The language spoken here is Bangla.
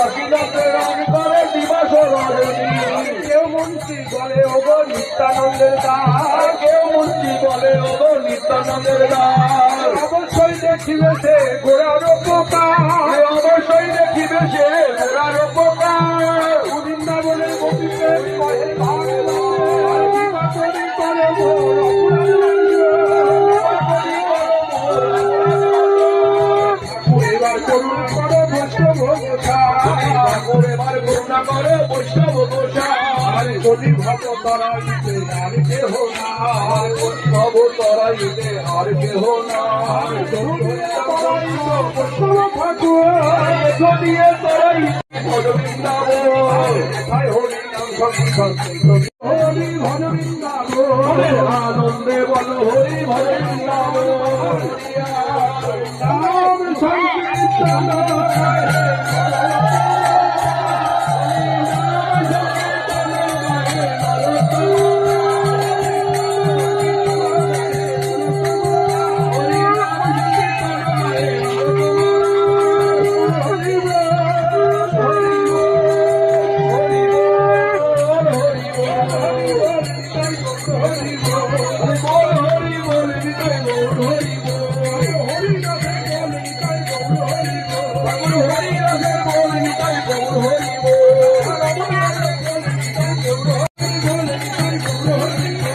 অখিলতে রং করে দিবস রজনী। কেউ মন্ত্রী বলে ওগো নিত্যানন্দের দাস, কেউ মন্ত্রী বলে ওগো নিত্যানন্দের দাস। অবশ্যই দেখিবে সে গোড়ার উপকার, অবশ্যই দেখিবে সে গোড়ার উপকার। বৃন্দাবনের গোপীদের কহে ভাগবান করে মোর পরিবার করুণ করে বৈষ্ণব করুণা করে বৈষ্ণব গোসাই। যদি ভব তরাইতে আর কেহ নাই, ভব তরাইতে আর কেহ নাই। বৈষ্ণব ঠাকুর যদি তরাই ভজ বৃন্দাবন, হরি নাম সংকীর্তন হরি ভজ বৃন্দাবন।